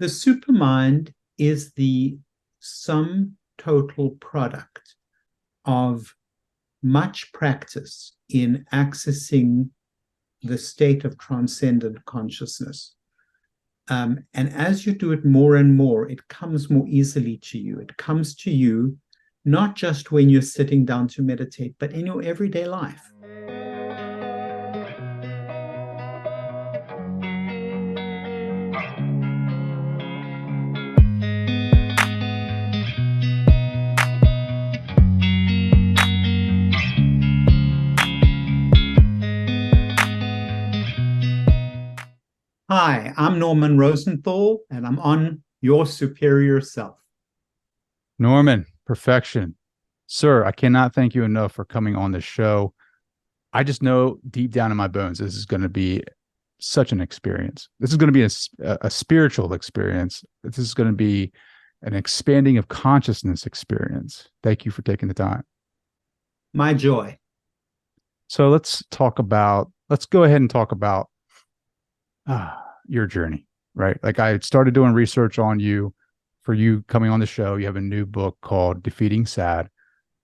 The supermind is the sum total product of much practice in accessing the state of transcendent consciousness. And as you do it more and more, it comes more easily to you. It comes to you not just when you're sitting down to meditate, but in your everyday life. Hi, I'm Norman Rosenthal, and I'm on Your Superior Self. Norman, perfection. Sir, I cannot thank you enough for coming on the show. I just know deep down in my bones, this is going to be such an experience. This is going to be a spiritual experience. This is going to be an expanding of consciousness experience. Thank you for taking the time. My joy. So let's go ahead and talk about your journey, right? Like I started doing research on you for you coming on the show. You have a new book called Defeating Sad.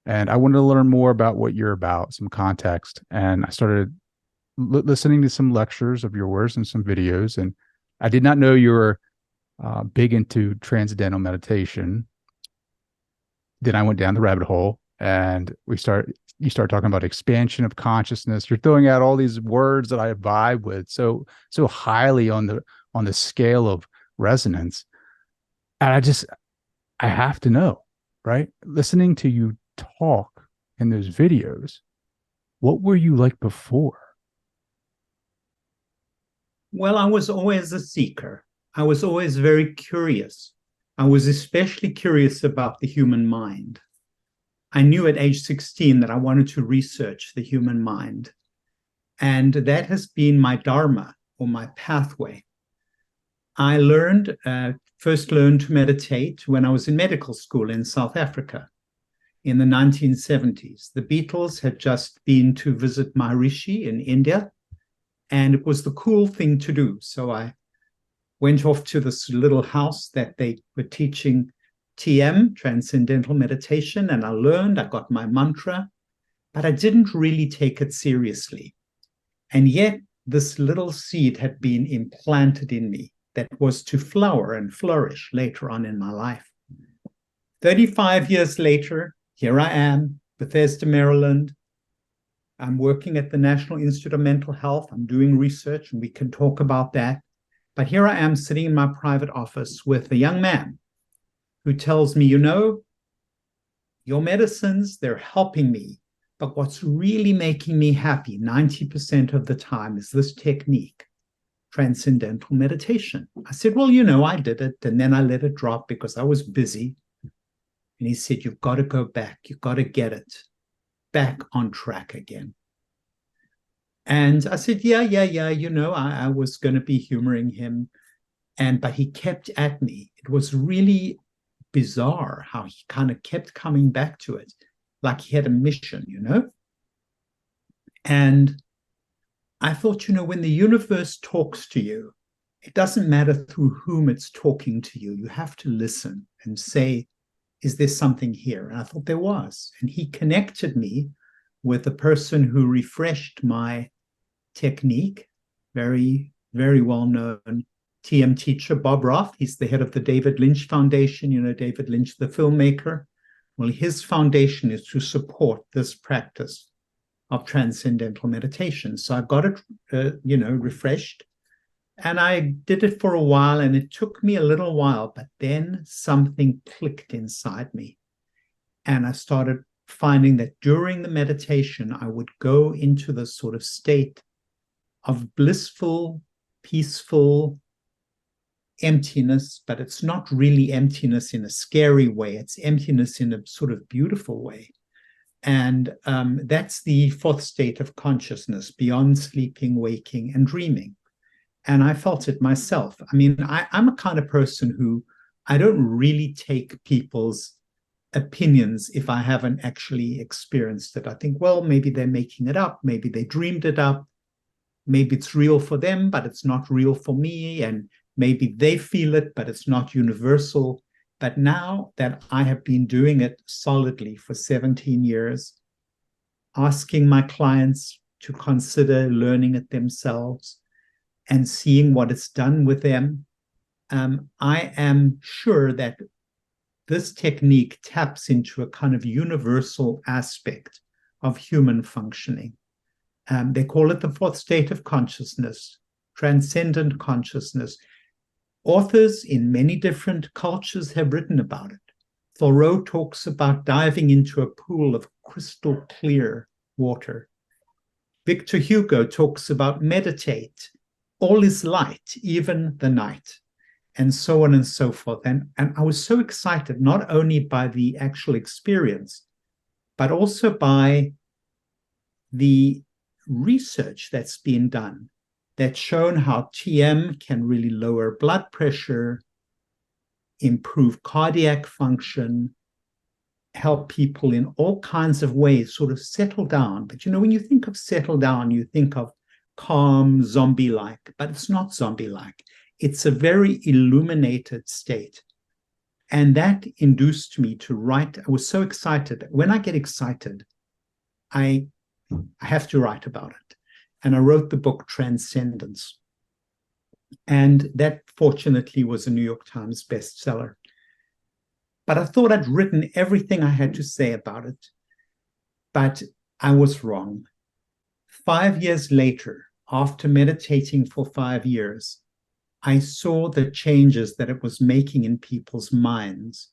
And I wanted to learn more about what you're about, some context. And I started listening to some lectures of yours and some videos. And I did not know you were big into transcendental meditation. Then I went down the rabbit hole and you start talking about expansion of consciousness. You're throwing out all these words that I vibe with so highly on the scale of resonance. And I have to know, right? Listening to you talk in those videos, what were you like before? Well, I was always a seeker. I was always very curious. I was especially curious about the human mind. I knew at age 16 that I wanted to research the human mind. And that has been my dharma, or my pathway. I first learned to meditate when I was in medical school in South Africa in the 1970s. The Beatles had just been to visit Maharishi in India, and it was the cool thing to do. So I went off to this little house that they were teaching TM, Transcendental Meditation, and I got my mantra, but I didn't really take it seriously. And yet this little seed had been implanted in me that was to flower and flourish later on in my life. 35 years later, here I am, Bethesda, Maryland. I'm working at the National Institute of Mental Health. I'm doing research, and we can talk about that. But here I am sitting in my private office with a young man who tells me, your medicines, they're helping me. But what's really making me happy 90% of the time is this technique, Transcendental Meditation. I said, well, I did it. And then I let it drop because I was busy. And he said, you've got to go back. You've got to get it back on track again. And I said, yeah. I was going to be humoring him. But he kept at me. It was really bizarre how he kind of kept coming back to it, like he had a mission, And I thought, when the universe talks to you, it doesn't matter through whom it's talking to you. You have to listen and say, is there something here? And I thought there was. And he connected me with the person who refreshed my technique, very, very well-known TM teacher, Bob Roth. He's the head of the David Lynch Foundation, David Lynch, the filmmaker. Well, his foundation is to support this practice of transcendental meditation. So I got it, refreshed. And I did it for a while, and it took me a little while, but then something clicked inside me. And I started finding that during the meditation, I would go into this sort of state of blissful, peaceful emptiness, but it's not really emptiness in a scary way. It's emptiness in a sort of beautiful way. And that's the fourth state of consciousness, beyond sleeping, waking, and dreaming. And I felt it myself. I mean, I'm a kind of person who I don't really take people's opinions if I haven't actually experienced it. I think, well, maybe they're making it up. Maybe they dreamed it up. Maybe it's real for them, but it's not real for me. And Maybe they feel it, but it's not universal. But now that I have been doing it solidly for 17 years, asking my clients to consider learning it themselves and seeing what it's done with them, I am sure that this technique taps into a kind of universal aspect of human functioning. They call it the fourth state of consciousness, transcendent consciousness. Authors in many different cultures have written about it. Thoreau talks about diving into a pool of crystal clear water. Victor Hugo talks about meditate. All is light, even the night, and so on and so forth. And I was so excited, not only by the actual experience, but also by the research that's been done that's shown how TM can really lower blood pressure, improve cardiac function, help people in all kinds of ways sort of settle down. But when you think of settle down, you think of calm, zombie-like, but it's not zombie-like. It's a very illuminated state. And that induced me to write. I was so excited. When I get excited, I have to write about it. And I wrote the book Transcendence. And that fortunately was a New York Times bestseller. But I thought I'd written everything I had to say about it. But I was wrong. 5 years later, after meditating for 5 years, I saw the changes that it was making in people's minds.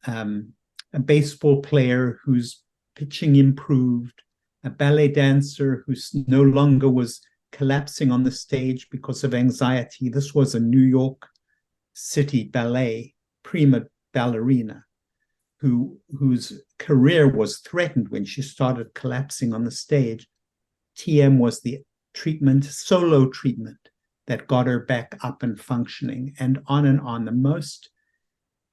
A baseball player whose pitching improved, a ballet dancer who no longer was collapsing on the stage because of anxiety. This was a New York City ballet prima ballerina whose career was threatened when she started collapsing on the stage. TM was the treatment, solo treatment, that got her back up and functioning, and on. The most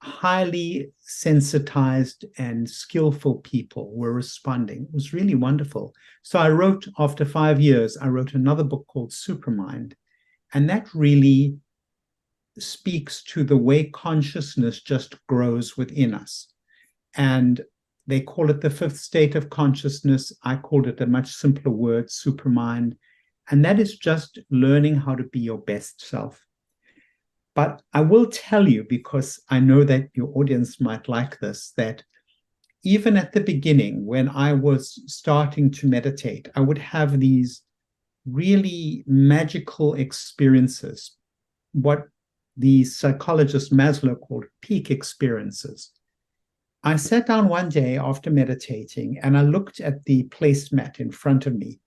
highly sensitized and skillful people were responding. It was really wonderful. So I wrote, after 5 years, I wrote another book called Supermind, and that really speaks to the way consciousness just grows within us. And they call it the fifth state of consciousness. I called it a much simpler word, supermind. And that is just learning how to be your best self. But I will tell you, because I know that your audience might like this, that even at the beginning, when I was starting to meditate, I would have these really magical experiences, what the psychologist Maslow called peak experiences. I sat down one day after meditating and I looked at the placemat in front of me,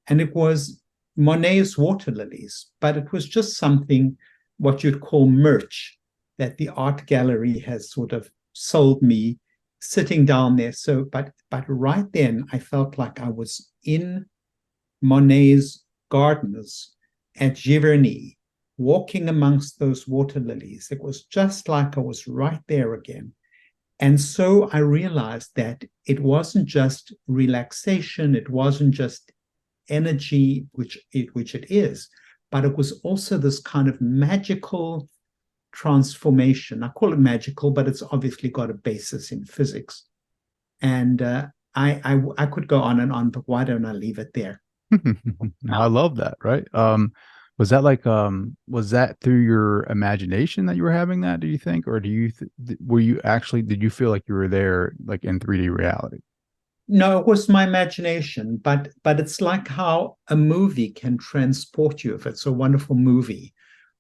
and it was Monet's water lilies, but it was just something, what you'd call merch, that the art gallery has sort of sold me, sitting down there. So, but right then I felt like I was in Monet's gardens at Giverny, walking amongst those water lilies. It was just like I was right there again. And so I realized that it wasn't just relaxation, it wasn't just energy, which it is, but it was also this kind of magical transformation. I call it magical, but it's obviously got a basis in physics. And I could go on and on, but why don't I leave it there? I love that. Right. Was that like, was that through your imagination that you were having that, do you think? Or did you feel like you were there, like in 3D reality? No, it was my imagination, but it's like how a movie can transport you if it's a wonderful movie,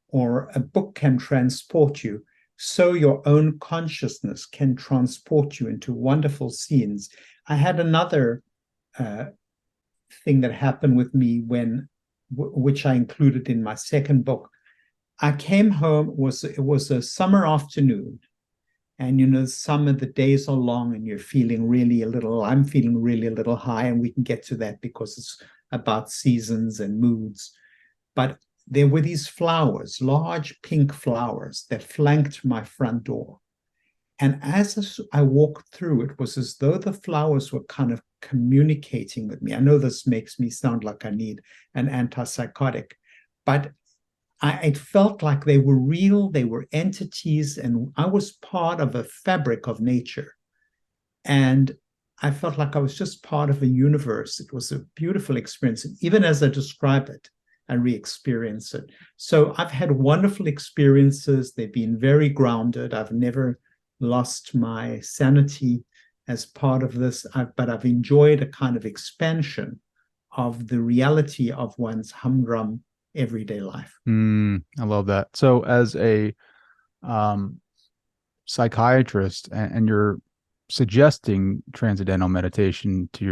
or a book can transport you. So your own consciousness can transport you into wonderful scenes. I had another thing that happened with me which I included in my second book. I came home, it was a summer afternoon. And some of the days are long and I'm feeling really a little high, and we can get to that because it's about seasons and moods. But there were these flowers, large pink flowers, that flanked my front door. And as I walked through, it was as though the flowers were kind of communicating with me. I know this makes me sound like I need an antipsychotic, but it felt like they were real, they were entities, and I was part of a fabric of nature. And I felt like I was just part of a universe. It was a beautiful experience. And even as I describe it, I re-experience it. So I've had wonderful experiences. They've been very grounded. I've never lost my sanity as part of this, but I've enjoyed a kind of expansion of the reality of one's humdrum everyday life. I love that. So as a psychiatrist, and you're suggesting transcendental meditation to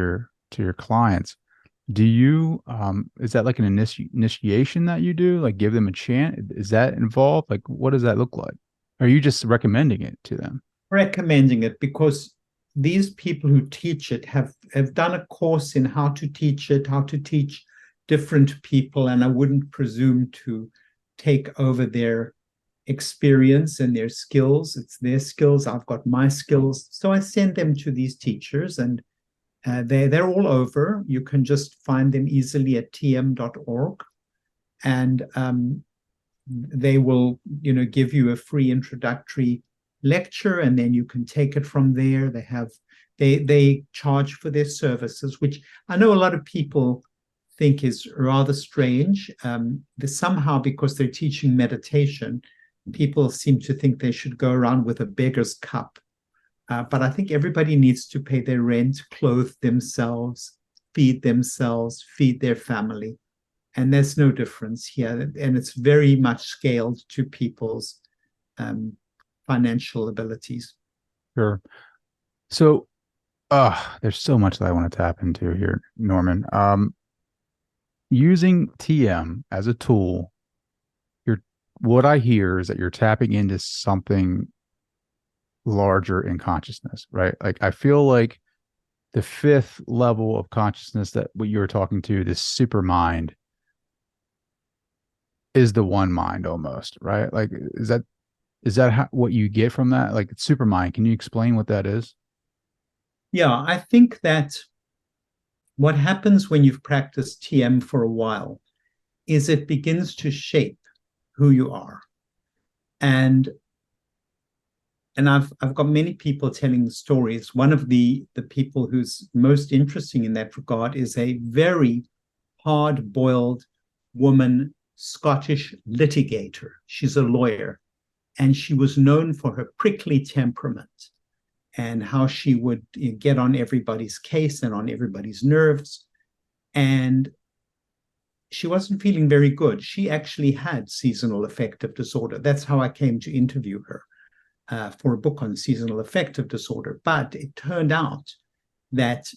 your clients, do you is that like an initiation that you do, like give them a chant? Is that involved? Like, what does that look like? Or are you just recommending it to them? Recommending it because these people who teach it have done a course in how to teach it, how to teach different people, and I wouldn't presume to take over their experience and their skills. It's their skills. I've got my skills. So I send them to these teachers, and they're all over. You can just find them easily at tm.org, and they will, give you a free introductory lecture, and then you can take it from there. They charge for their services, which I know a lot of people think is rather strange. Somehow, because they're teaching meditation, people seem to think they should go around with a beggar's cup. But I think everybody needs to pay their rent, clothe themselves, feed their family. And there's no difference here. And it's very much scaled to people's financial abilities. Sure. So there's so much that I want to tap into here, Norman. Using TM as a tool, what I hear is that you're tapping into something larger in consciousness, right? Like I feel like the fifth level of consciousness, that what you were talking to, this super mind, is the one mind almost, right? Like, is that what you get from that? Like super mind, can you explain what that is? Yeah, I think that what happens when you've practiced TM for a while is it begins to shape who you are. And I've got many people telling stories. One of the people who's most interesting in that regard is a very hard-boiled woman, Scottish litigator. She's a lawyer, and she was known for her prickly temperament and how she would get on everybody's case and on everybody's nerves. And she wasn't feeling very good. She actually had seasonal affective disorder. That's how I came to interview her for a book on seasonal affective disorder. But it turned out that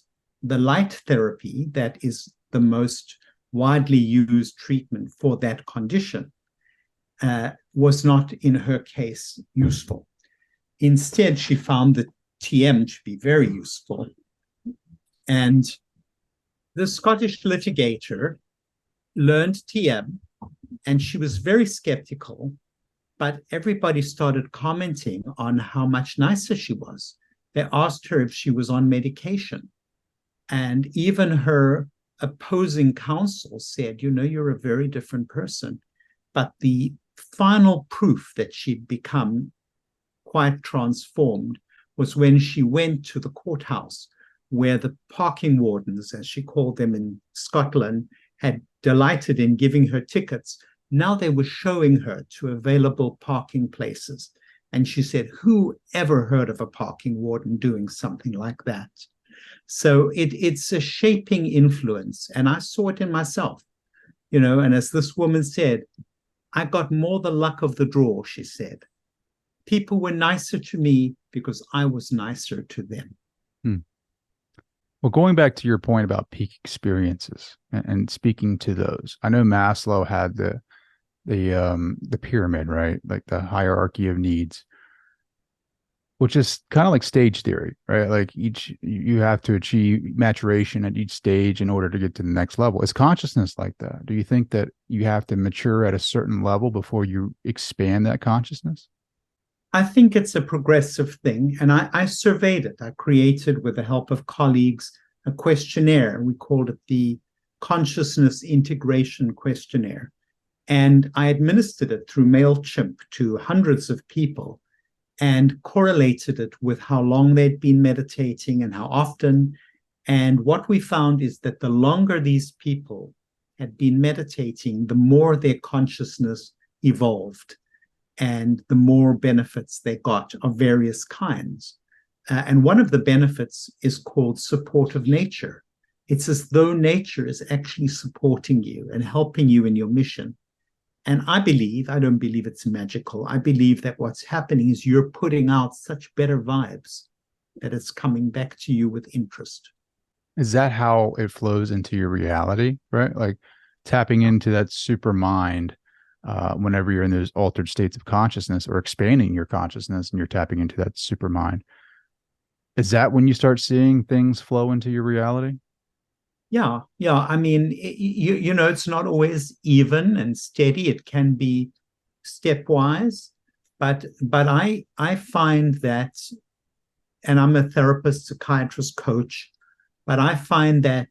the light therapy, that is the most widely used treatment for that condition, was not, in her case, useful. Instead, she found the TM to be very useful. And the Scottish litigator learned TM, and she was very skeptical, but everybody started commenting on how much nicer she was. They asked her if she was on medication. And even her opposing counsel said, you're a very different person. But the final proof that she'd become quite transformed was when she went to the courthouse, where the parking wardens, as she called them in Scotland, had delighted in giving her tickets. Now they were showing her to available parking places. And she said, who ever heard of a parking warden doing something like that? So it's a shaping influence. And I saw it in myself, and as this woman said, I got more the luck of the draw, she said. People were nicer to me because I was nicer to them. Well, going back to your point about peak experiences and speaking to those, I know Maslow had the pyramid, right? Like the hierarchy of needs, which is kind of like stage theory, right? Like you have to achieve maturation at each stage in order to get to the next level. Is consciousness like that? Do you think that you have to mature at a certain level before you expand that consciousness? I think it's a progressive thing. And I surveyed it. I created, with the help of colleagues, a questionnaire. We called it the Consciousness Integration Questionnaire. And I administered it through MailChimp to hundreds of people and correlated it with how long they'd been meditating and how often. And what we found is that the longer these people had been meditating, the more their consciousness evolved and the more benefits they got of various kinds. And one of the benefits is called supportive nature. It's as though nature is actually supporting you and helping you in your mission. And I don't believe it's magical. I believe that what's happening is you're putting out such better vibes that it's coming back to you with interest. Is that how it flows into your reality, right? Like tapping into that super mind whenever you're in those altered states of consciousness, or expanding your consciousness and you're tapping into that super mind. Is that when you start seeing things flow into your reality? Yeah. I mean, it's not always even and steady. It can be stepwise, but I find that, and I'm a therapist, psychiatrist, coach, but I find that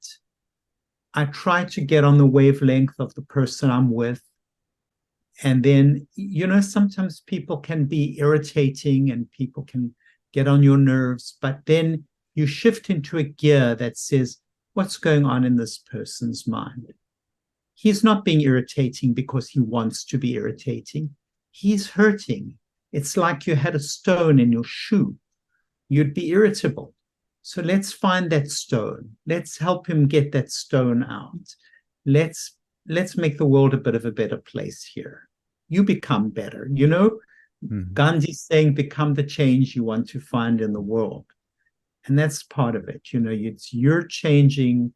I try to get on the wavelength of the person I'm with. And then, sometimes people can be irritating and people can get on your nerves, but then you shift into a gear that says, what's going on in this person's mind? He's not being irritating because he wants to be irritating. He's hurting. It's like you had a stone in your shoe. You'd be irritable. So let's find that stone. Let's help him get that stone out. Let's make the world a bit of a better place here. You become better. Gandhi's saying, become the change you want to find in the world. And that's part of it. You're changing,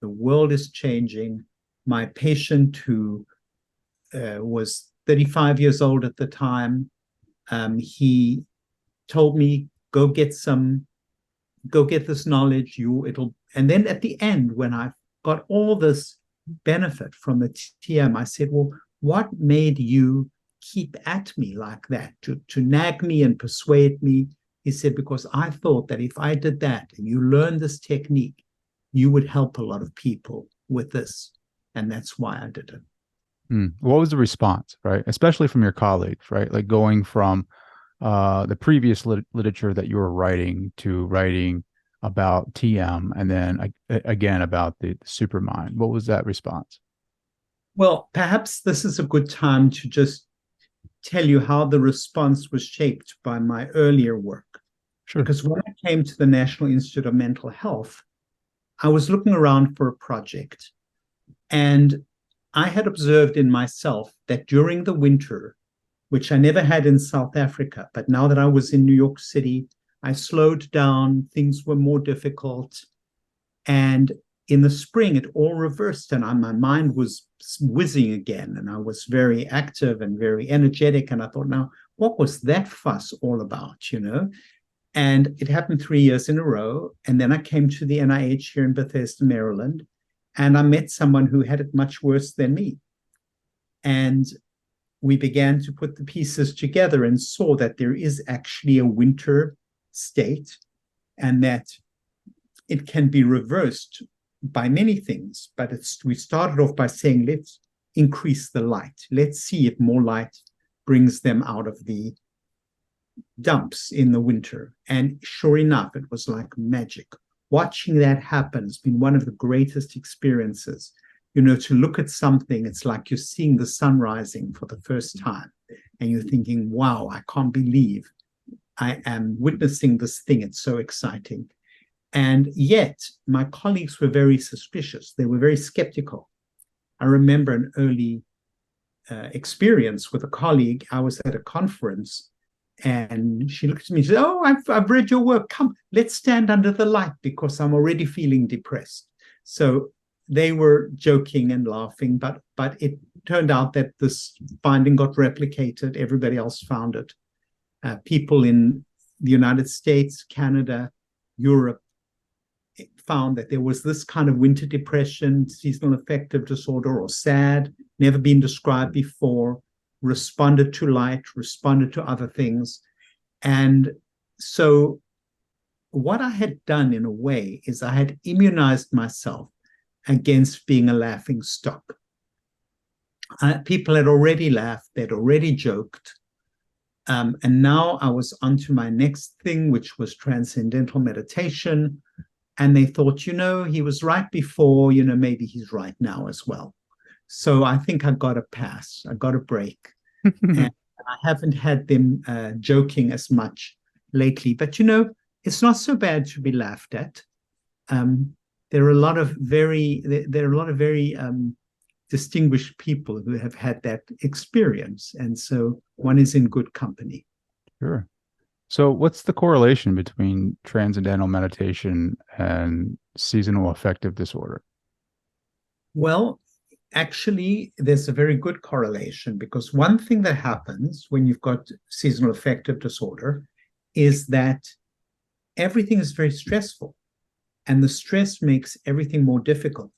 the world is changing. My patient, who was 35 years old at the time, he told me, go get this knowledge. And then at the end, when I got all this benefit from the TM, I said, well, what made you keep at me like that, to nag me and persuade me? He said, because I thought that if I did that and you learned this technique, you would help a lot of people with this. And that's why I did it. What was the response, right? Especially from your colleagues, right? Like going from the previous literature that you were writing to writing about TM, and then again about the supermind. What was that response? Well, perhaps this is a good time to just tell you how the response was shaped by my earlier work. Sure. Because when I came to the National Institute of Mental Health, I was looking around for a project. And I had observed in myself that during the winter, which I never had in South Africa, but now that I was in New York City, I slowed down, things were more difficult. And in the spring, it all reversed, and my mind was whizzing again, and I was very active and very energetic. And I thought, now, what was that fuss all about, And it happened 3 years in a row. And then I came to the NIH here in Bethesda, Maryland, and I met someone who had it much worse than me. And we began to put the pieces together and saw that there is actually a winter state, and that it can be reversed by many things. But we started off by saying, let's increase the light. Let's see if more light brings them out of the dumps in the winter. And sure enough, it was like magic. Watching that happen has been one of the greatest experiences. To look at something, it's like you're seeing the sun rising for the first time, and you're thinking, wow, I can't believe I am witnessing this thing. It's so exciting. And yet my colleagues were very suspicious. They were very skeptical. I remember an early experience with a colleague. I was at a conference, and she looked at me and said, oh, I've read your work. Come, let's stand under the light because I'm already feeling depressed. So they were joking and laughing, but it turned out that this finding got replicated. Everybody else found it. People in the United States, Canada, Europe found that there was this kind of winter depression, seasonal affective disorder, or SAD, never been described before, responded to light, responded to other things. And so what I had done in a way is I had immunized myself against being a laughing stock. People had already laughed, they'd already joked. And now I was onto my next thing, which was Transcendental Meditation. And they thought, he was right before, maybe he's right now as well. So I think I got a pass, I got a break. And I haven't had them joking as much lately. But, it's not so bad to be laughed at. There are a lot of very distinguished people who have had that experience. And so one is in good company. Sure. So what's the correlation between transcendental meditation and seasonal affective disorder? Well, actually, there's a very good correlation, because one thing that happens when you've got seasonal affective disorder is that everything is very stressful, and the stress makes everything more difficult.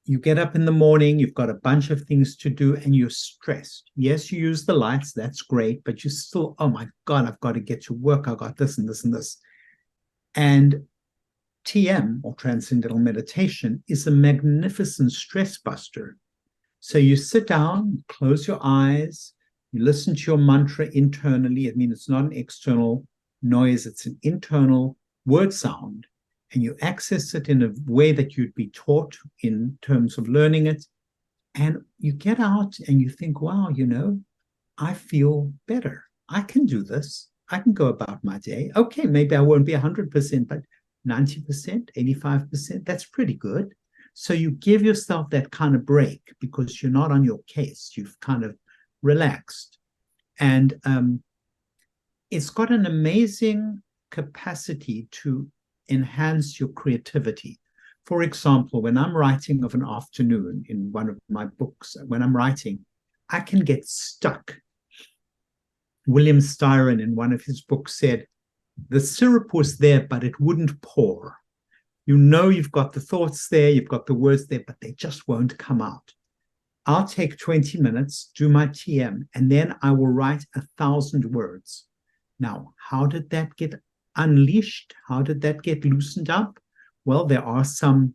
You get up in the morning, you've got a bunch of things to do, and you're stressed. Yes, you use the lights, that's great, but you still, oh my God, I've got to get to work. I've got this and this and this. And TM, or Transcendental Meditation, is a magnificent stress buster. So you sit down, close your eyes, you listen to your mantra internally. I mean, it's not an external noise, it's an internal word sound. And you access it in a way that you'd be taught in terms of learning it. And you get out and you think, wow, I feel better. I can do this. I can go about my day. Okay, maybe I won't be 100%, but 90%, 85%, that's pretty good. So you give yourself that kind of break because you're not on your case. You've kind of relaxed. And it's got an amazing capacity to enhance your creativity. For example, when I'm writing of an afternoon in one of my books, when I'm writing, I can get stuck. William Styron, in one of his books, said, the syrup was there, but it wouldn't pour. You've got the thoughts there, you've got the words there, but they just won't come out. I'll take 20 minutes, do my TM, and then I will write 1,000 words. Now, how did that get unleashed? How did that get loosened up? Well, there are some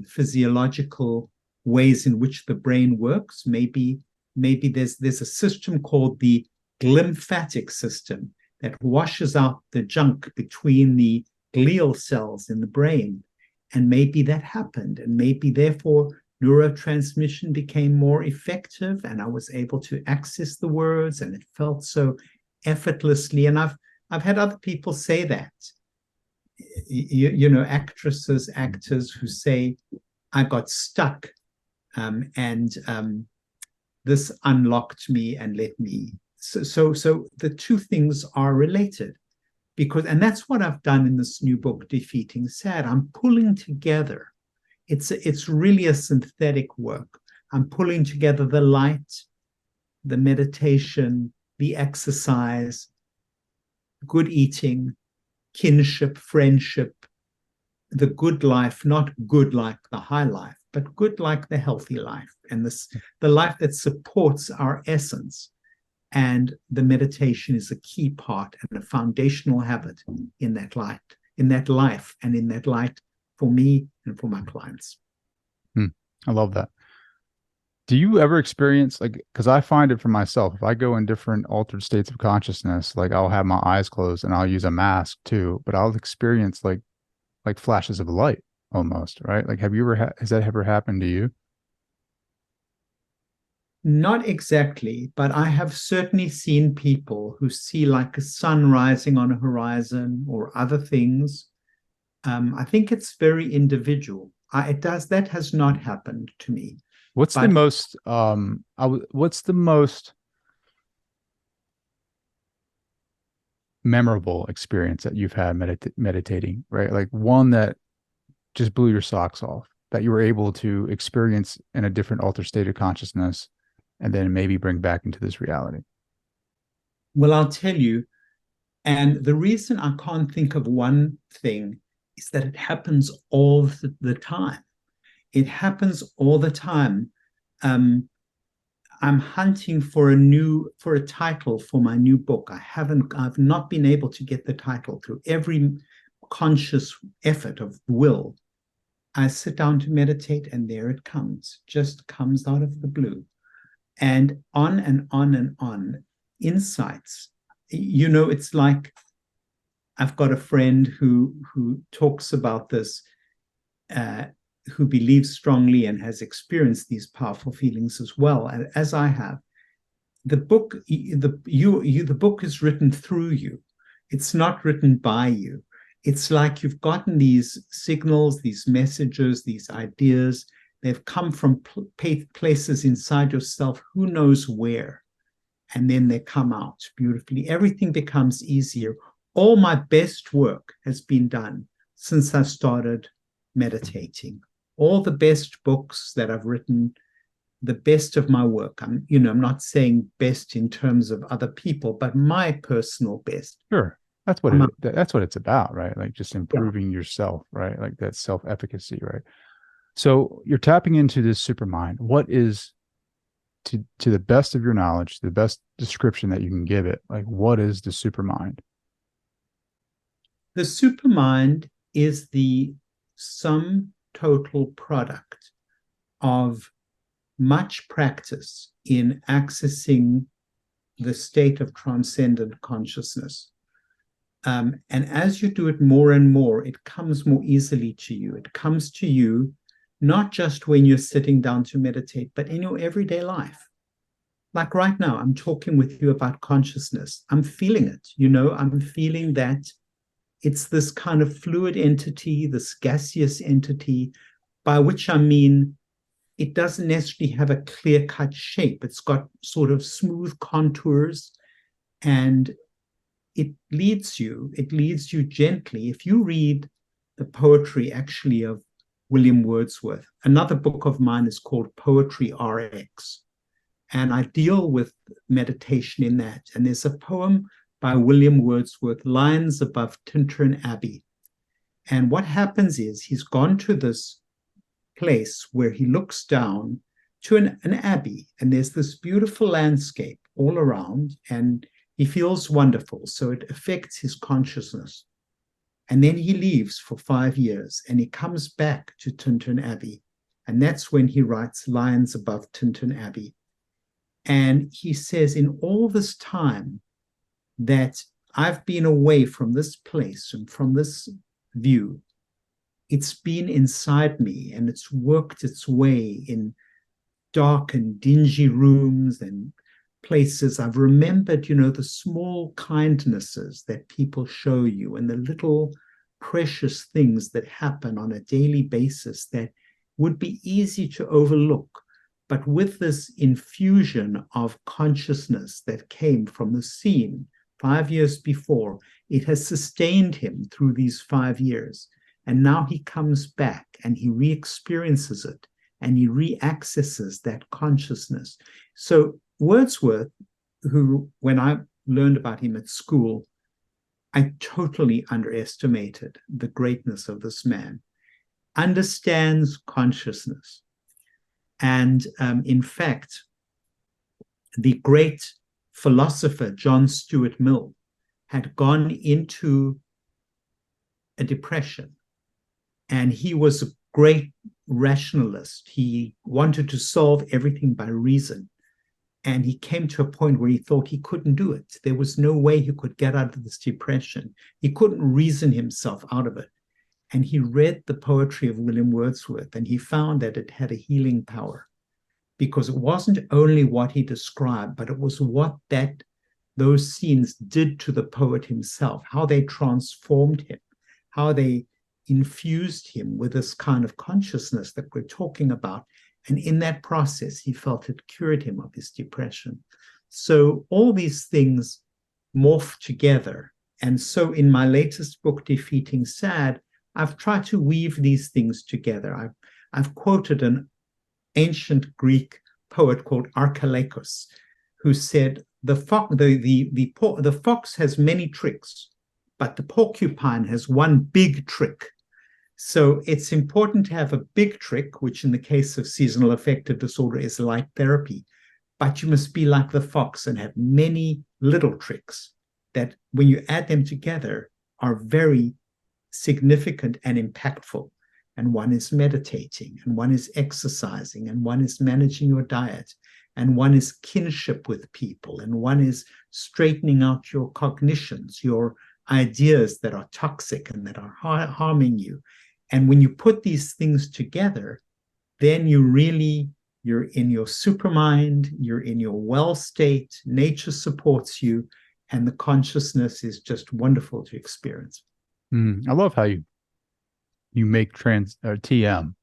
physiological ways in which the brain works. Maybe there's a system called the glymphatic system that washes out the junk between the glial cells in the brain. And maybe that happened. And maybe therefore neurotransmission became more effective and I was able to access the words and it felt so effortlessly. And I've had other people say that, actresses, actors who say, I got stuck and this unlocked me and let me. So the two things are related and that's what I've done in this new book, Defeating Sad. I'm pulling together. It's really a synthetic work. I'm pulling together the light, the meditation, the exercise, good eating, kinship, friendship, the good life, not good like the high life, but good like the healthy life, and the life that supports our essence. And the meditation is a key part and a foundational habit in that light, in that life, and in that light for me and for my clients. I love that. Do you ever experience, because I find it for myself, if I go in different altered states of consciousness, I'll have my eyes closed and I'll use a mask too, but I'll experience like flashes of light almost, right? Have you ever, has that ever happened to you? Not exactly, but I have certainly seen people who see like a sun rising on a horizon or other things. I think it's very individual. That has not happened to me. What's the most memorable experience that you've had meditating, right? Like one that just blew your socks off, that you were able to experience in a different altered state of consciousness and then maybe bring back into this reality? Well, I'll tell you, and the reason I can't think of one thing is that it happens all the time. It happens all the time. I'm hunting for a title for my new book. I've not been able to get the title through every conscious effort of will. I sit down to meditate and there it comes, just comes out of the blue. and on and on and on. Insights. It's like I've got a friend who talks about this, who believes strongly and has experienced these powerful feelings as well, as I have. The book is written through you. It's not written by you. It's like you've gotten these signals, these messages, these ideas. They've come from places inside yourself, who knows where, and then they come out beautifully. Everything becomes easier. All my best work has been done since I started meditating. All the best books that I've written, the best of my work. I'm not saying best in terms of other people, but my personal best. Sure. That's what it's about, right? Like just improving yourself, right? Like that self-efficacy, right? So you're tapping into this supermind. What is, to the best of your knowledge, the best description that you can give it, like what is the supermind? The supermind is the sum total product of much practice in accessing the state of transcendent consciousness. And as you do it more and more, it comes more easily to you. It comes to you not just when you're sitting down to meditate, but in your everyday life. Like right now, I'm talking with you about consciousness. I'm feeling it. I'm feeling that it's this kind of fluid entity, this gaseous entity, by which I mean it doesn't necessarily have a clear-cut shape. It's got sort of smooth contours, and it leads you gently. If you read the poetry actually of William Wordsworth, another book of mine is called Poetry RX, and I deal with meditation in that. And there's a poem by William Wordsworth, Lines Above Tintern Abbey. And what happens is he's gone to this place where he looks down to an abbey, and there's this beautiful landscape all around, and he feels wonderful. So it affects his consciousness. And then he leaves for 5 years, and he comes back to Tintern Abbey. And that's when he writes Lines Above Tintern Abbey. And he says, in all this time that I've been away from this place and from this view, it's been inside me, and it's worked its way in dark and dingy rooms and places. I've remembered, the small kindnesses that people show you, and the little precious things that happen on a daily basis that would be easy to overlook. But with this infusion of consciousness that came from the scene 5 years before, it has sustained him through these 5 years. And now he comes back and he re-experiences it, and he re-accesses that consciousness. So Wordsworth, who, when I learned about him at school, I totally underestimated the greatness of this man, understands consciousness. And in fact, the great philosopher John Stuart Mill had gone into a depression, and he was a great rationalist. He wanted to solve everything by reason. And he came to a point where he thought he couldn't do it. There was no way he could get out of this depression. He couldn't reason himself out of it. And he read the poetry of William Wordsworth, and he found that it had a healing power, because it wasn't only what he described, but it was what those scenes did to the poet himself, how they transformed him, how they infused him with this kind of consciousness that we're talking about. And in that process, he felt it cured him of his depression. So all these things morph together. And so in my latest book, Defeating Sad, I've tried to weave these things together. I've quoted an ancient Greek poet called Archilochus, who said, the fox has many tricks, but the porcupine has one big trick. So it's important to have a big trick, which in the case of seasonal affective disorder is light therapy, but you must be like the fox and have many little tricks that, when you add them together, are very significant and impactful. And one is meditating, and one is exercising, and one is managing your diet, and one is kinship with people, and one is straightening out your cognitions, your ideas that are toxic and that are harming you. And when you put these things together, then you're in your supermind, you're in your well state, nature supports you, and the consciousness is just wonderful to experience. I love how you make TM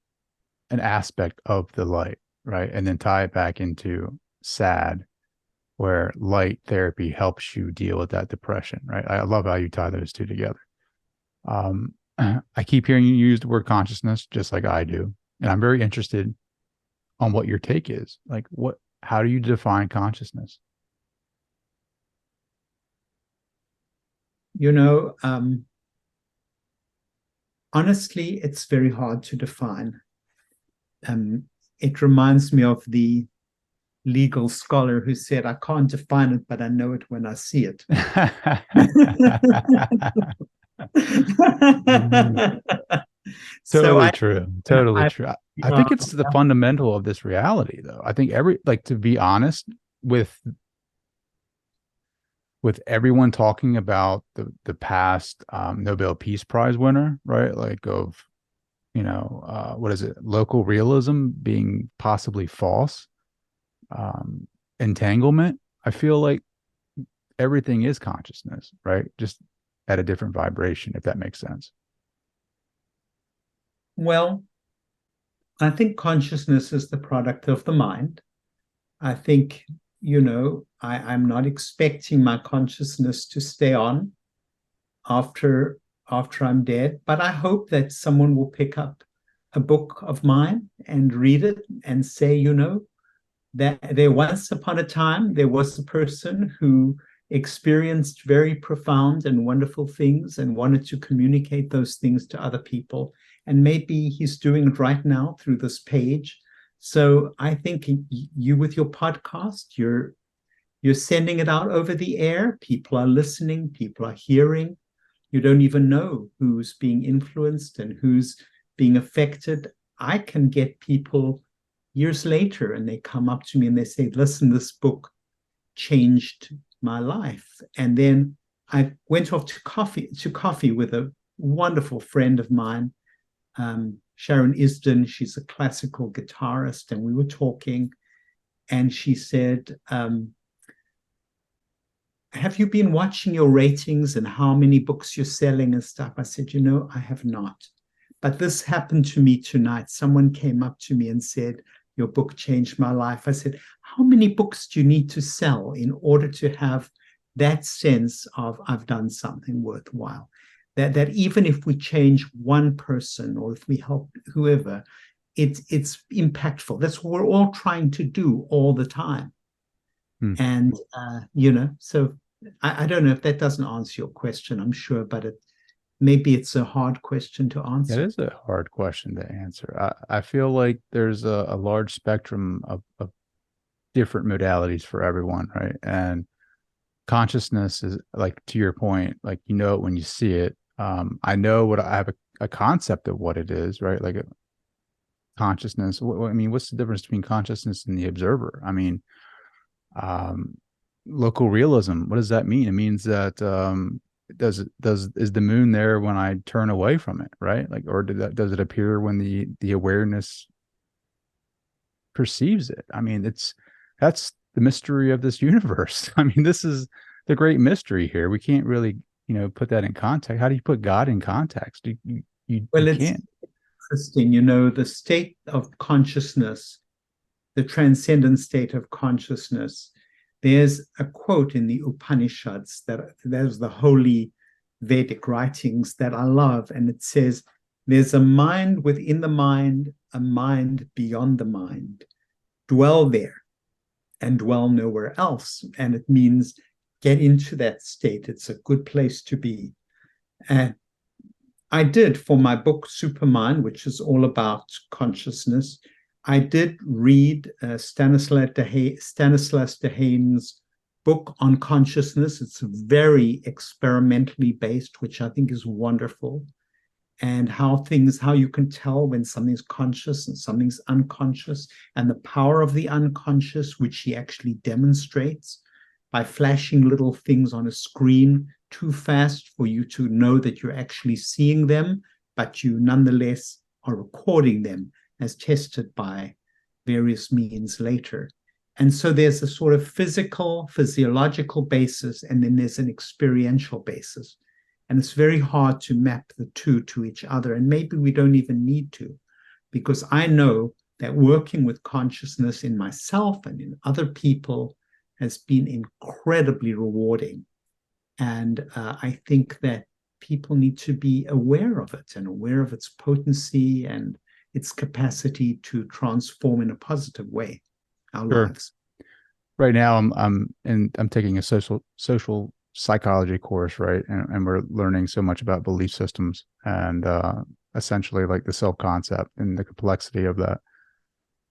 an aspect of the light, right? And then tie it back into SAD, where light therapy helps you deal with that depression, right? I love how you tie those two together. I keep hearing you use the word consciousness, just like I do. And I'm very interested on what your take is. Like, how do you define consciousness? Honestly, it's very hard to define. It reminds me of the legal scholar who said, I can't define it, but I know it when I see it. Totally true. I think it's the fundamental of this reality, though. I think to be honest, with everyone talking about the past Nobel Peace Prize winner, right? Like of, what is it? Local realism being possibly false. Entanglement. I feel like everything is consciousness, right? Just at a different vibration, if that makes sense. Well, I think consciousness is the product of the mind. I think, I'm not expecting my consciousness to stay on after I'm dead, but I hope that someone will pick up a book of mine and read it and say, that there once upon a time, there was a person who experienced very profound and wonderful things and wanted to communicate those things to other people. And maybe he's doing it right now through this page. So I think you, with your podcast, you're sending it out over the air. People are listening, people are hearing. You don't even know who's being influenced and who's being affected. I can get people years later and they come up to me and they say, listen, this book changed my life. And then I went off to coffee with a wonderful friend of mine, Sharon Isden. She's a classical guitarist, and we were talking, and she said, have you been watching your ratings and how many books you're selling and stuff? I said, I have not. But this happened to me tonight. Someone came up to me and said, your book changed my life. I said, how many books do you need to sell in order to have that sense of I've done something worthwhile? That even if we change one person or if we help whoever, it's impactful. That's what we're all trying to do all the time. And, so I don't know if that doesn't answer your question, I'm sure, but maybe it's a hard question to answer. It is a hard question to answer. I feel like there's a large spectrum of different modalities for everyone, right? And consciousness is, like, to your point, like, it when you see it. I know I have a concept of what it is, right? Like consciousness. What's the difference between consciousness and the observer? Local realism. What does that mean? It means that is the moon there when I turn away from it, right? Like, or does it appear when the awareness perceives it? That's the mystery of this universe. This is the great mystery here. We can't really, put that in context. How do you put God in context? You can't. Interesting. The state of consciousness, the transcendent state of consciousness. There's a quote in the Upanishads there's the holy Vedic writings that I love, and it says, there's a mind within the mind, a mind beyond the mind. Dwell there and dwell nowhere else. And it means get into that state. It's a good place to be. And I did, for my book, Superhuman, which is all about consciousness, I did read Stanislaus Dehaene's book on consciousness. It's very experimentally based, which I think is wonderful. and how you can tell when something's conscious and something's unconscious, and the power of the unconscious, which he actually demonstrates by flashing little things on a screen too fast for you to know that you're actually seeing them, but you nonetheless are recording them as tested by various means later. And so there's a sort of physiological basis, and then there's an experiential basis. And it's very hard to map the two to each other. And maybe we don't even need to, because I know that working with consciousness in myself and in other people has been incredibly rewarding. And I think that people need to be aware of it and aware of its potency and its capacity to transform in a positive way our lives. Right now, I'm taking a social psychology course, right? And we're learning so much about belief systems and essentially like the self-concept and the complexity of that.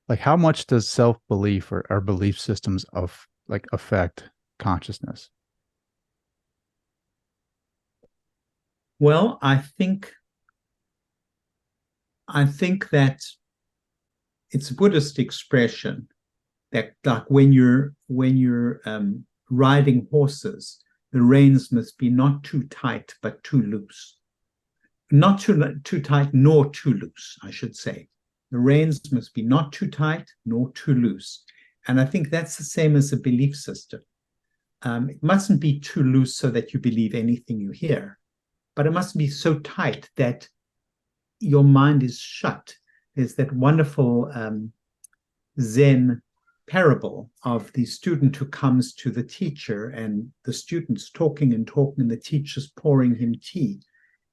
Like, how much does self-belief or belief systems affect consciousness? Well, I think that it's a Buddhist expression that, like, when you're riding horses, the reins must be not too tight but too loose. Not too tight nor too loose, I should say. The reins must be not too tight nor too loose. And I think that's the same as a belief system. It mustn't be too loose so that you believe anything you hear, but it must be so tight that your mind is shut. There's that wonderful Zen parable of the student who comes to the teacher, and the student's talking and talking, and the teacher's pouring him tea.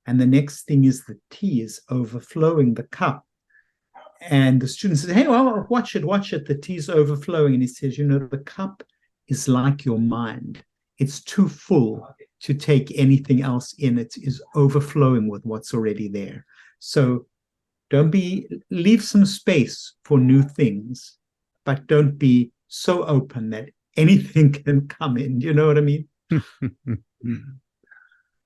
And the next thing is the tea is overflowing the cup. And the student says, hey, well, watch it, the tea's overflowing. And he says, the cup is like your mind. It's too full to take anything else in. It is overflowing with what's already there. So leave some space for new things, but don't be so open that anything can come in. You know what I mean?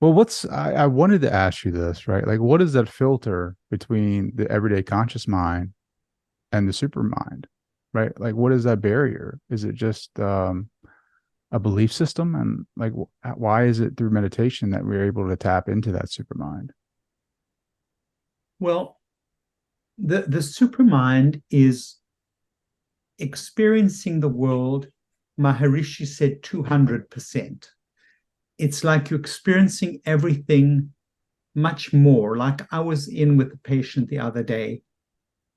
Well, I wanted to ask you this, right? Like, what is that filter between the everyday conscious mind and the super mind, right? Like, what is that barrier? Is it just a belief system? And like, why is it through meditation that we're able to tap into that super mind? Well, the super mind is experiencing the world, Maharishi said, 200%. It's like you're experiencing everything much more. Like, I was in with a patient the other day,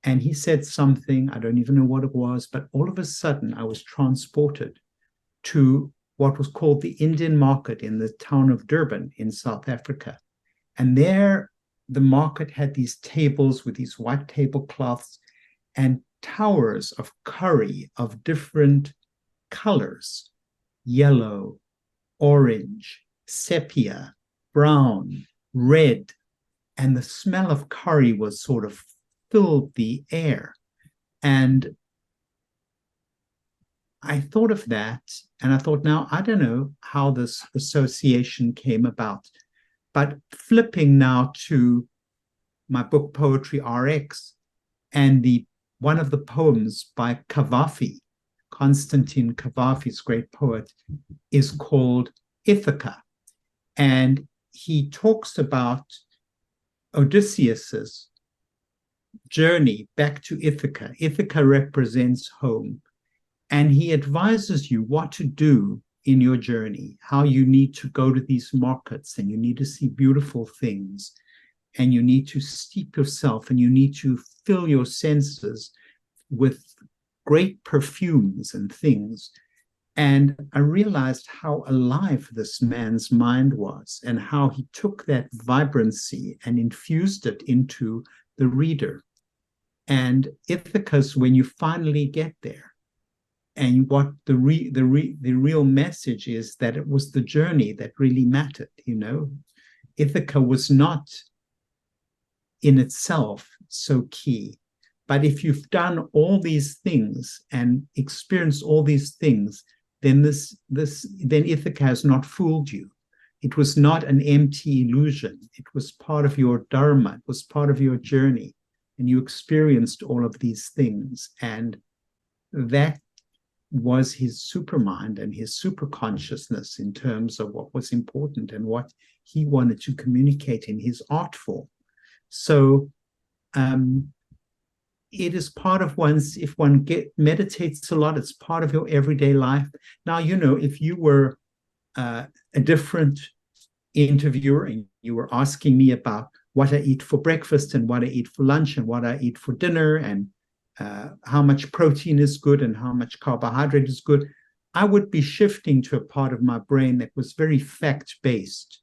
and he said something, I don't even know what it was, but all of a sudden I was transported to what was called the Indian market in the town of Durban in South Africa. And there, the market had these tables with these white tablecloths and towers of curry of different colors: yellow, orange, sepia, brown, red. And the smell of curry was sort of filled the air. And I thought of that, and I thought, now, I don't know how this association came about, but flipping now to my book, Poetry RX, and one of the poems by Cavafy, Constantine Cavafy's great poet, is called Ithaca. And he talks about Odysseus's journey back to Ithaca. Ithaca represents home. And he advises you what to do in your journey, how you need to go to these markets, and you need to see beautiful things, and you need to steep yourself, and you need to fill your senses with great perfumes and things. And I realized how alive this man's mind was, and how he took that vibrancy and infused it into the reader. And Ithaca's when you finally get there. And what the real message is, that it was the journey that really mattered. Ithaca was not in itself so key, but if you've done all these things and experienced all these things, then Ithaca has not fooled you. It was not an empty illusion. It was part of your dharma. It was part of your journey. And you experienced all of these things. And that was his supermind and his super consciousness in terms of what was important and what he wanted to communicate in his art form. So it is part of one's, if one meditates a lot, it's part of your everyday life. Now, if you were a different interviewer and you were asking me about what I eat for breakfast and what I eat for lunch and what I eat for dinner and how much protein is good and how much carbohydrate is good, I would be shifting to a part of my brain that was very fact-based.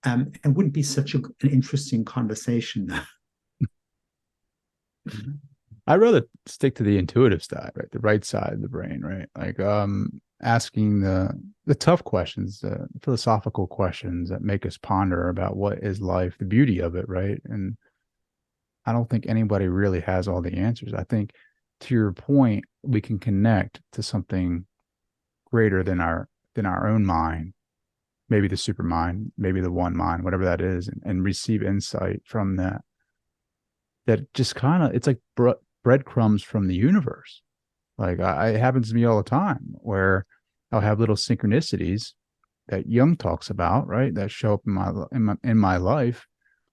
It wouldn't be such an interesting conversation. I'd rather stick to the intuitive side, right? The right side of the brain, right? Like asking the tough questions, the philosophical questions that make us ponder about what is life, the beauty of it, right? And I don't think anybody really has all the answers. I think, to your point, we can connect to something greater than our own mind, maybe the super mind, maybe the one mind, whatever that is, and receive insight from that. That just kind of, it's like breadcrumbs from the universe. Like it happens to me all the time where I'll have little synchronicities that Jung talks about, right? That show up in my life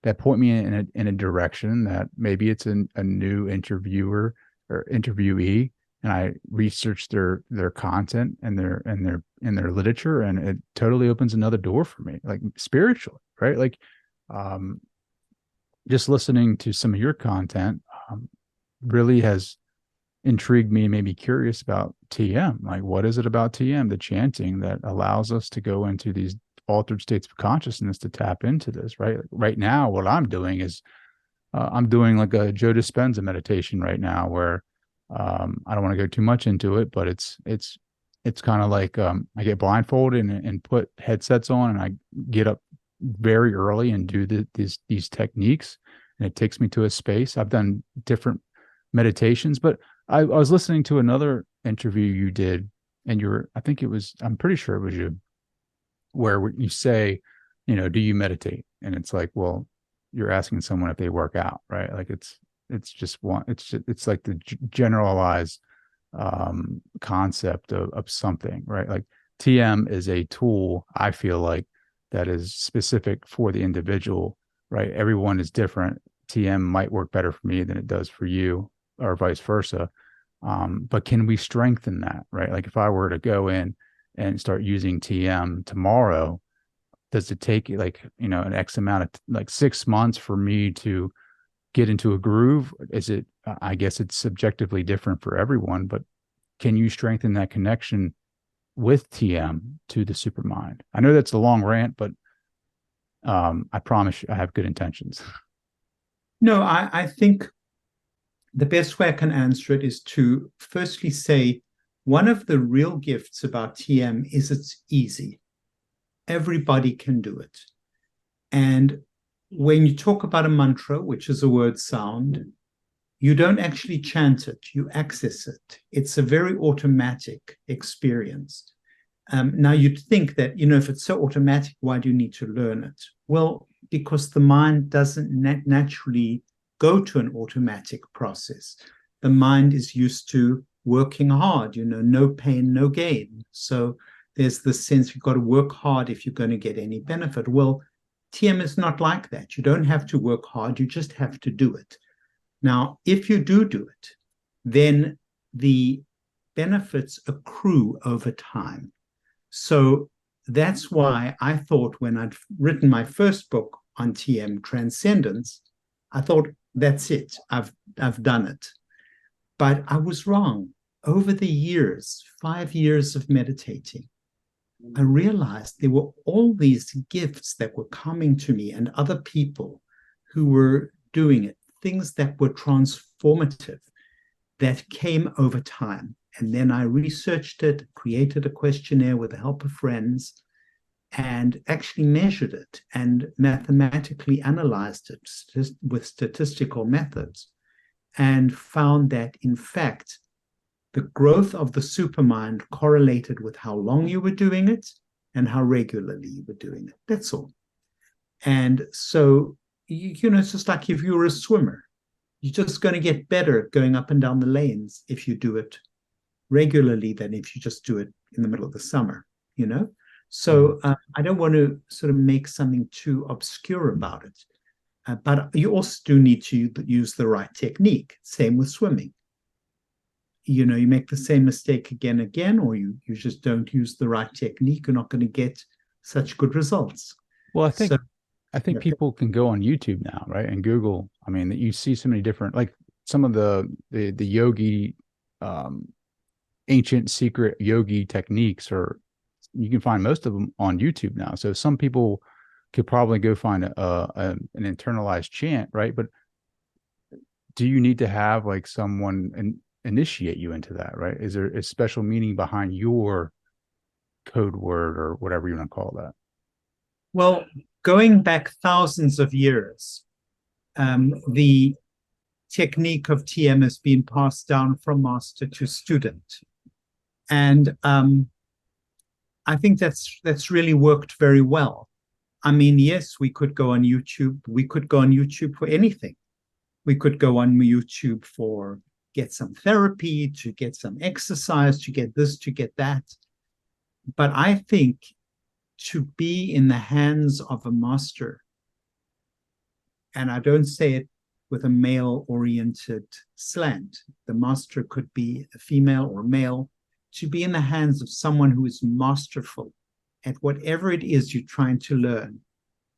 that point me in a direction that maybe it's a new interviewer or interviewee, and I research their content and their literature, and it totally opens another door for me, like spiritually, right? Like just listening to some of your content really has intrigued me and made me curious about TM. Like, what is it about TM, the chanting, that allows us to go into these altered states of consciousness to tap into this, right? Like right now, what I'm doing is I'm doing like a Joe Dispenza meditation right now where I don't want to go too much into it, but it's kind of like I get blindfolded and put headsets on, and I get up very early and do these techniques, and it takes me to a space. I've done different meditations, but I was listening to another interview you did, and I'm pretty sure it was you, where you say, do you meditate? And it's like, well, you're asking someone if they work out, right? Like it's like the generalized concept of something, right? Like TM is a tool, I feel like, that is specific for the individual, right? Everyone is different. TM might work better for me than it does for you, or vice versa. But can we strengthen that, right? Like if I were to go in and start using TM tomorrow, does it take like, an X amount of like 6 months for me to get into a groove? I guess it's subjectively different for everyone, but can you strengthen that connection with TM to the supermind? I know that's a long rant, but I promise you I have good intentions. No, I think the best way I can answer it is to firstly say one of the real gifts about TM is it's easy. Everybody can do it. And when you talk about a mantra, which is a word sound, you don't actually chant it, you access it. It's a very automatic experience. Now, you'd think that, if it's so automatic, why do you need to learn it? Well, because the mind doesn't naturally go to an automatic process. The mind is used to working hard, no pain, no gain. So there's this sense you've got to work hard if you're going to get any benefit. Well, TM is not like that. You don't have to work hard, you just have to do it. Now, if you do it, then the benefits accrue over time. So that's why I thought when I'd written my first book on TM, Transcendence, I thought, that's it. I've done it. But I was wrong. Over the years, 5 years of meditating, I realized there were all these gifts that were coming to me and other people who were doing it, things that were transformative, that came over time. And then I researched it, created a questionnaire with the help of friends, and actually measured it and mathematically analyzed it with statistical methods, and found that, in fact, the growth of the supermind correlated with how long you were doing it and how regularly you were doing it. That's all. And so, it's just like if you were a swimmer, you're just going to get better at going up and down the lanes if you do it regularly than if you just do it in the middle of the summer, So I don't want to sort of make something too obscure about it. But you also do need to use the right technique. Same with swimming. You make the same mistake again, or you just don't use the right technique, you're not going to get such good results. Well, I think people can go on YouTube now, right? And Google. I mean, you see so many different, like some of the yogi, ancient secret yogi techniques, or you can find most of them on YouTube now. So some people could probably go find an internalized chant, right? But do you need to have like someone initiate you into that, right? Is there a special meaning behind your code word or whatever you want to call that? Well, going back thousands of years, the technique of TM has been passed down from master to student. And I think that's really worked very well. I mean, yes, we could go on YouTube. We could go on YouTube for anything. We could go on YouTube for get some therapy, to get some exercise, to get this, to get that. But I think to be in the hands of a master, and I don't say it with a male-oriented slant, the master could be a female or male, to be in the hands of someone who is masterful at whatever it is you're trying to learn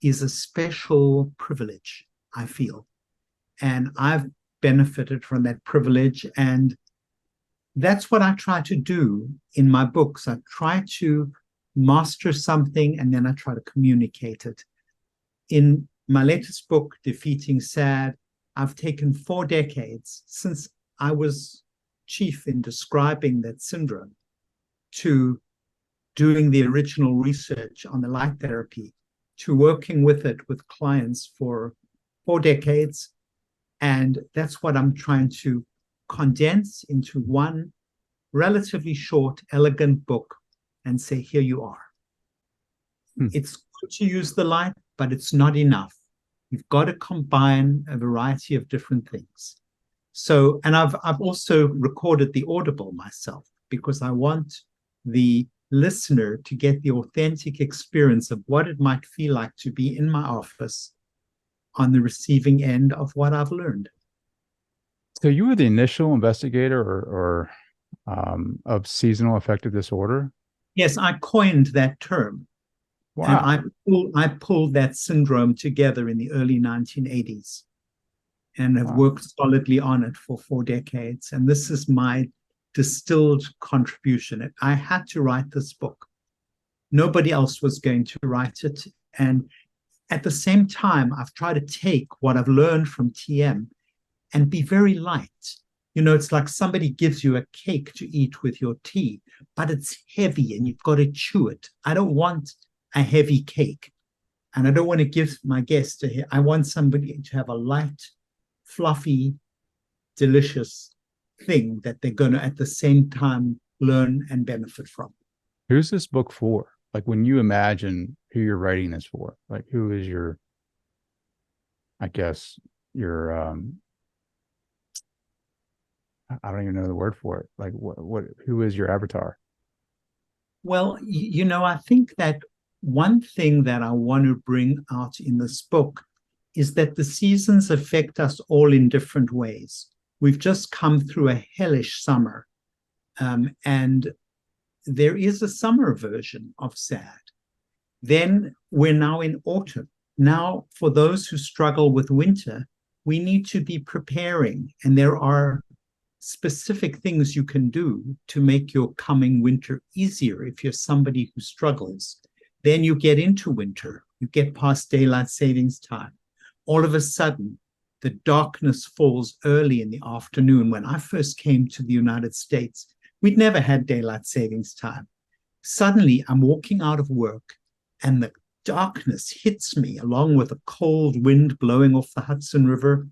is a special privilege, I feel. And I've benefited from that privilege. And that's what I try to do in my books. I try to master something and then I try to communicate it. In my latest book, Defeating SAD, I've taken 4 decades since I was chief in describing that syndrome to doing the original research on the light therapy, to working with it with clients for 4 decades. And that's what I'm trying to condense into one relatively short, elegant book and say, here you are. It's good to use the light, but it's not enough. You've got to combine a variety of different things. So, and I've also recorded the audible myself because I want the listener to get the authentic experience of what it might feel like to be in my office on the receiving end of what I've learned. So you were the initial investigator or of seasonal affective disorder? Yes, I coined that term. Wow. And I pulled that syndrome together in the early 1980s and have worked solidly on it for 4 decades. And this is my distilled contribution. I had to write this book. Nobody else was going to write it. And at the same time, I've tried to take what I've learned from TM and be very light. It's like somebody gives you a cake to eat with your tea, but it's heavy and you've got to chew it. I don't want a heavy cake. And I don't want to give my guests I want somebody to have a light, fluffy, delicious thing that they're going to at the same time learn and benefit from. Who's this book for? Like when you imagine who you're writing this for, like who is your, I guess your, I don't even know the word for it. Like who is your avatar? Well, I think that one thing that I want to bring out in this book is that the seasons affect us all in different ways. We've just come through a hellish summer, and there is a summer version of SAD. Then we're now in autumn. Now, for those who struggle with winter, we need to be preparing, and there are specific things you can do to make your coming winter easier if you're somebody who struggles. Then you get into winter, you get past daylight savings time. All of a sudden, the darkness falls early in the afternoon. When I first came to the United States, we'd never had daylight savings time. Suddenly, I'm walking out of work and the darkness hits me along with a cold wind blowing off the Hudson River.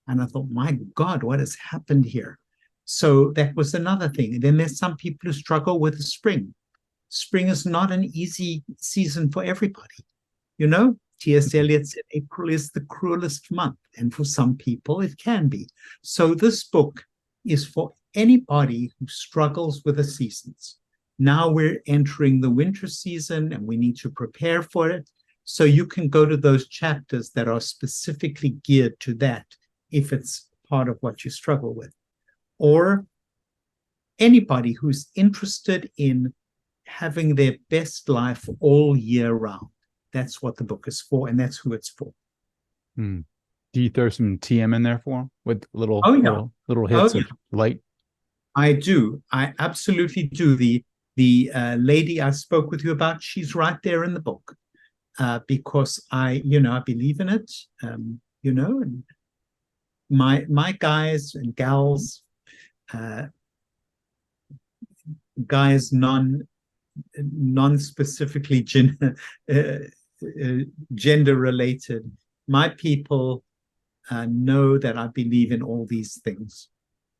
And I thought, my God, what has happened here? So that was another thing. And then there's some people who struggle with the spring. spring is not an easy season for everybody. You know, T.S. Eliot said April is the cruelest month, and for some people it can be. So this book is for anybody who struggles with the seasons. Now we're entering the winter season and we need to prepare for it. So you can go to those chapters that are specifically geared to that if it's part of what you struggle with. Or anybody who's interested in having their best life all year round. That's what the book is for, and that's who it's for. Do you throw some TM in there for them with little hits of light? I do. I absolutely do. The lady I spoke with you about, she's right there in the book, because I believe in it. And my guys and gals, guys non-specifically gender related. My people know that I believe in all these things,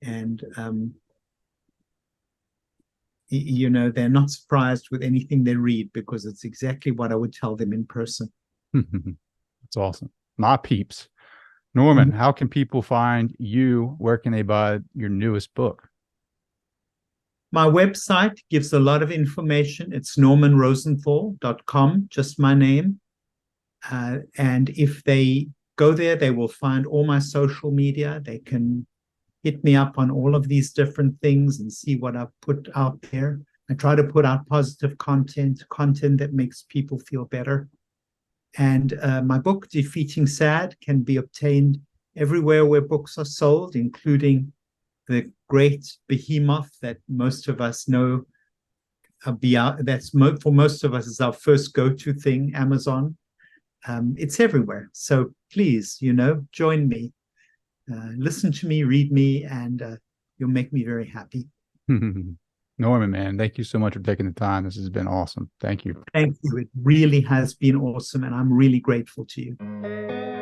and they're not surprised with anything they read because it's exactly what I would tell them in person. That's awesome. My peeps. Norman, how can people find you? Where can they buy your newest book? My website gives a lot of information. It's normanrosenthal.com, just my name. And if they go there, they will find all my social media. They can hit me up on all of these different things and see what I've put out there. I try to put out positive content that makes people feel better. And my book, Defeating Sad, can be obtained everywhere where books are sold, including the great behemoth that most of us know. For most of us is our first go-to thing, Amazon. It's everywhere. So please, join me. Listen to me, read me, and you'll make me very happy. Norman, man, thank you so much for taking the time. This has been awesome. Thank you. Thank you. It really has been awesome, and I'm really grateful to you.